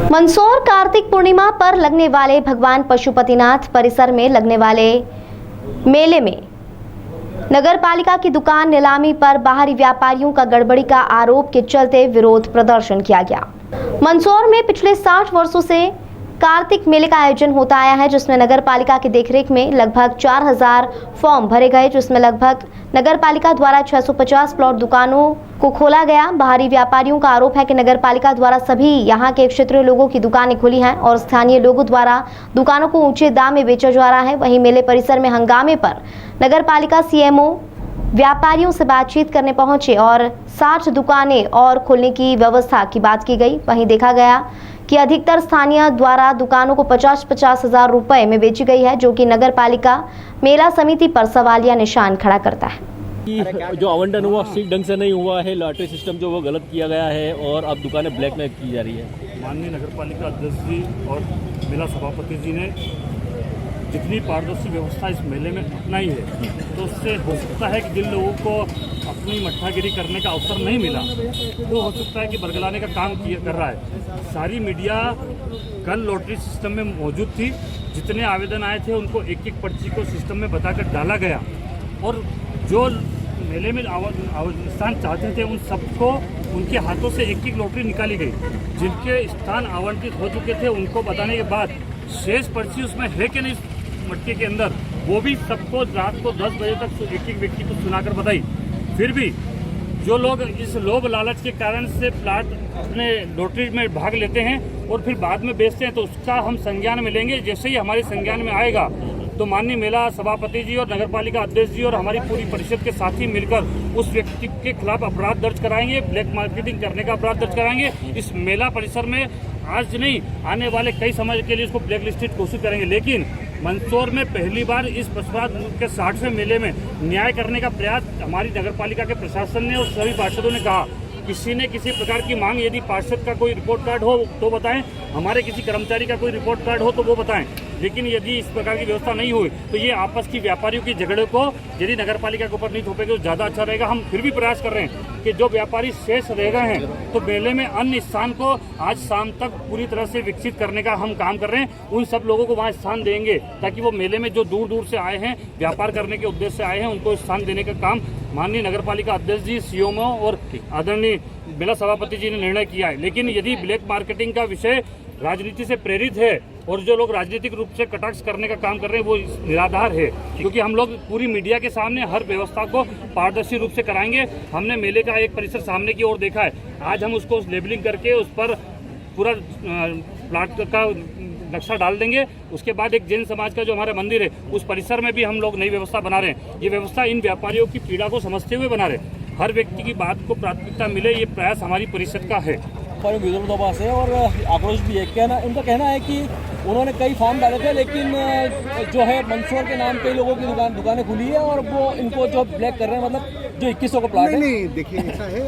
मंदसौर कार्तिक पूर्णिमा पर लगने वाले भगवान पशुपतिनाथ परिसर में लगने वाले मेले में नगर पालिका की दुकान नीलामी पर बाहरी व्यापारियों का गड़बड़ी का आरोप के चलते विरोध प्रदर्शन किया गया। मंदसौर में पिछले 60 वर्षों से कार्तिक मेले का आयोजन होता आया है, जिसमें नगर पालिका की देखरेख में लगभग 4000 फॉर्म भरे गए, जिसमें लगभग नगर पालिका द्वारा 650 प्लॉट दुकानों को खोला गया। बाहरी व्यापारियों का आरोप है कि नगर पालिका द्वारा सभी यहां के क्षेत्रीय लोगों की दुकानें खुली हैं और स्थानीय लोगों द्वारा दुकानों को ऊंचे दाम में बेचा जा रहा है। वहीं मेले परिसर में हंगामे पर नगर पालिका सीएमओ व्यापारियों से बातचीत करने पहुंचे और 60 दुकानें और खोलने की व्यवस्था की बात की गई। वहीं देखा गया कि अधिकतर स्थानीय द्वारा दुकानों को 50-50 हजार रुपए में बेची गई है, जो कि नगर पालिका मेला समिति पर सवालिया निशान खड़ा करता है। जो आवंटन हुआ ठीक ढंग से नहीं हुआ है, लॉटरी सिस्टम जो वो गलत किया गया है और अब दुकानें ब्लैक में की जा रही है। माननीय नगर पालिका अध्यक्ष जी और मेला सभापति जी ने जितनी पारदर्शी व्यवस्था इस मेले में अपनाई है, तो उससे हो सकता है कि जिन लोगों को अपनी मट्ठागिरी करने का अवसर नहीं मिला, वो हो सकता है कि बरगलाने का काम कर रहा है। सारी मीडिया कल लॉटरी सिस्टम में मौजूद थी। जितने आवेदन आए थे उनको एक एक पर्ची को सिस्टम में बताकर डाला गया और जो मेले में स्थान चाहते थे उन सबको उनके हाथों से एक एक लॉटरी निकाली गई। जिनके स्थान आवंटित हो चुके थे उनको बताने के बाद शेष पर्ची उसमें है कि नहीं मटके के अंदर, वो भी सबको रात को 10 बजे तक एक एक व्यक्ति को सुनाकर बताई। फिर भी जो लोग इस लोभ लालच के कारण से प्लाट अपने लॉटरी में भाग लेते हैं और फिर बाद में बेचते हैं, तो उसका हम संज्ञान में लेंगे। जैसे ही हमारे संज्ञान में आएगा तो माननीय मेला सभापति जी और नगर पालिका अध्यक्ष जी और हमारी पूरी परिषद के साथी मिलकर उस व्यक्ति के खिलाफ अपराध दर्ज कराएंगे, ब्लैक मार्केटिंग करने का अपराध दर्ज कराएंगे। इस मेला परिसर में आज नहीं, आने वाले कई समय के लिए इसको ब्लैक लिस्टेड घोषित करेंगे। लेकिन मंदसौर में पहली बार इस पशुपात के 60वें मेले में न्याय करने का प्रयास हमारी नगर पालिका के प्रशासन ने और सभी पार्षदों ने कहा। किसी ने किसी प्रकार की मांग, यदि पार्षद का कोई रिपोर्ट कार्ड हो तो बताएं, हमारे किसी कर्मचारी का कोई रिपोर्ट कार्ड हो तो वो बताएं। लेकिन यदि इस प्रकार की व्यवस्था नहीं हुई तो ये आपस की व्यापारियों के झगड़े को यदि नगर पालिका के ऊपर नहीं थोपेंगे तो ज़्यादा अच्छा रहेगा। हम फिर भी प्रयास कर रहे हैं कि जो व्यापारी शेष रह गए हैं तो मेले में अन्य स्थान को आज शाम तक पूरी तरह से विकसित करने का हम काम कर रहे हैं। उन सब लोगों को वहाँ स्थान देंगे ताकि वो मेले में जो दूर दूर से आए हैं, व्यापार करने के उद्देश्य से आए हैं, उनको स्थान देने का काम माननीय नगर पालिका अध्यक्ष जी, सीएमओ और आदरणीय मेला सभापति जी ने निर्णय किया है। लेकिन यदि ब्लैक मार्केटिंग का विषय राजनीति से प्रेरित है और जो लोग राजनीतिक रूप से कटाक्ष करने का काम कर रहे हैं वो निराधार है, क्योंकि हम लोग पूरी मीडिया के सामने हर व्यवस्था को पारदर्शी रूप से कराएंगे। हमने मेले का एक परिसर सामने की ओर देखा है, आज हम उसको लेबलिंग करके उस पर पूरा प्लाट का नक्शा डाल देंगे। उसके बाद एक जैन समाज का जो हमारा मंदिर है उस परिसर में भी हम लोग नई व्यवस्था बना रहे हैं। ये व्यवस्था इन व्यापारियों की पीड़ा को समझते हुए बना रहे हैं। हर व्यक्ति की बात को प्राथमिकता मिले, ये प्रयास हमारी परिषद का है। पर विरोधाभास है और आक्रोश भी है। उनका कहना है कि उन्होंने कई फॉर्म डाले थे लेकिन जो है मंदसौर के नाम कई लोगों की दुकानें खुली है और वो इनको जो ब्लैक कर रहे हैं, मतलब जो 2100 का प्लाट है। नहीं, देखिए ऐसा है,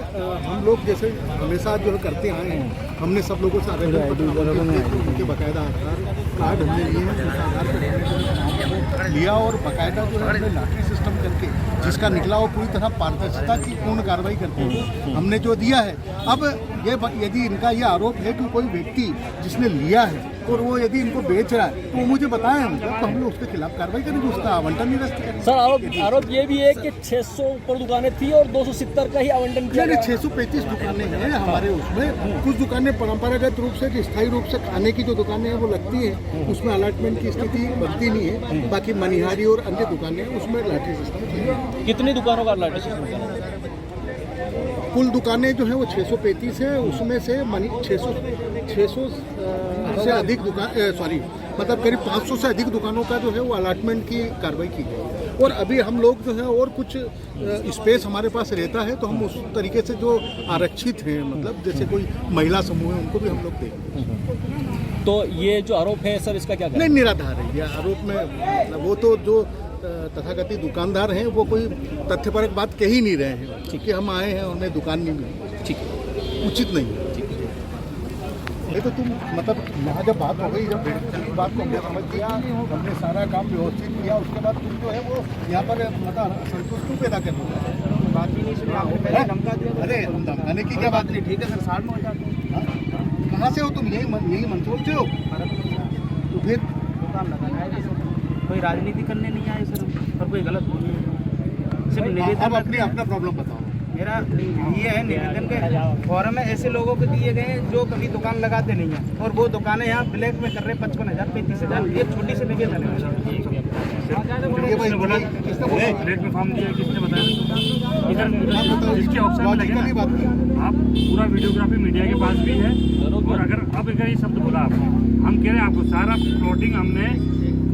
हम लोग जैसे हमेशा जो करते आए हैं, हमने सब लोगों से उनके बाकायदा आधार कार्ड हमने लिए हैं, उस आधार कार्ड लिया और बाकायदा जो है हमने लॉटरी सिस्टम करके जिसका निकला वो पूरी तरह पारदर्शिता की पूर्ण कार्रवाई करते हुए हमने जो दिया है। अब ये यदि इनका ये आरोप है कि कोई व्यक्ति जिसने लिया है और वो यदि इनको बेच रहा है तो वो मुझे बताएं, तो हम लोग उसके खिलाफ कार्रवाई करेंगे, उसका आवंटन निरस्त करेंगे। सर आरोप ये भी है कि 600 ऊपर दुकानें थी और 270 का ही आवंटन किया। 635 दुकानें हैं हमारे उसमें। कुछ दुकानें परंपरागत रूप से स्थायी रूप से खाने की जो दुकानें हैं वो लगती हैं, उसमें अलॉटमेंट की स्थिति बनती नहीं है। बाकी मनिहारी और अन्य दुकानें उसमें लॉटरी सिस्टम। कितनी दुकानों का लॉटरी सिस्टम? कुल दुकानें जो है वो 635 है, उसमें से 600 से अधिक दुकान मतलब करीब 500 से अधिक दुकानों का जो है वो अलॉटमेंट की कार्रवाई की गई। और अभी हम लोग जो है और कुछ स्पेस हमारे पास रहता है तो हम उस तरीके से जो आरक्षित हैं, मतलब जैसे कोई महिला समूह है उनको भी हम लोग देंगे। तो ये जो आरोप है सर, इसका क्या नहीं, निराधार है ये आरोप में। वो तो जो तथाकथित दुकानदार हैं वो कोई तथ्यपरक बात कह ही नहीं रहे हैं, क्योंकि हम आए हैं उन्हें दुकान नहीं मिली। ठीक है, उचित नहीं है। नहीं तो तुम मतलब यहाँ जब बात हो गई, जब बात को हमने समझ किया, हमने सारा काम व्यवस्थित किया, उसके बाद तुम जो है वो यहाँ पर मतलब संतुष्ट क्यों पैदा कर रहे बात भी नहीं सुना। अरे धमकाने की क्या बात नहीं, ठीक है सर, 60 में हो जाते हैं। कहाँ से हो तुम? यही मंदसौर से हो? तो फिर दुकान लगाना है सर, कोई राजनीति करने नहीं आए सर और कोई गलत नहीं है, सिर्फ अब निवेदन। अपना प्रॉब्लम बताओ। मेरा ये है निवेदन के फॉर्म में ऐसे लोगों को दिए गए हैं जो कभी दुकान लगाते नहीं हैं और वो दुकानें यहाँ ब्लैक में कर रहे हैं 55,000 35,000। ये छोटी सी निवेदन है। ये भाई बोला किसने बोला? प्लेट में फॉर्म दिया, किसने बताया? इधर इसके ऑप्शन में लगे लॉजिकली बात की। ना, आप पूरा वीडियोग्राफी मीडिया के पास भी है। और अगर अब अगर ये शब्द बोला आप, हम कह रहे हैं आपको सारा प्लॉटिंग हमने,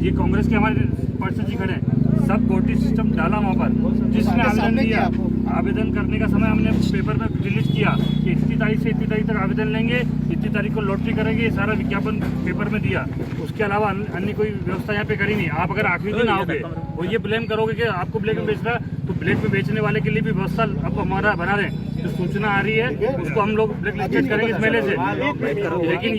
ये कांग्रेस के हमारे पर्सन जी खड़े हैं, सब कोटी सिस्टम डाला वहाँ पर, जिसने आवेदन दिया। आवेदन करने का समय हमने पेपर में रिलीज किया कि इतनी तारीख से इतनी तारीख तक आवेदन लेंगे, इतनी तारीख को लॉटरी करेंगे, ये सारा विज्ञापन पेपर में दिया। उसके अलावा अन्य कोई व्यवस्था यहाँ पे करी नहीं। आप अगर आखिरी दिन आओगे और ये ब्लेम करोगे कि आपको ब्लैक में बेच रहा है, तो ब्लैक में बेचने वाले के लिए भी व्यवस्था अब हमारा बना रहे हैं। जो सूचना आ रही है उसको हम लोग ब्लैक लिस्टेड करेंगे इस मेले से। लेकिन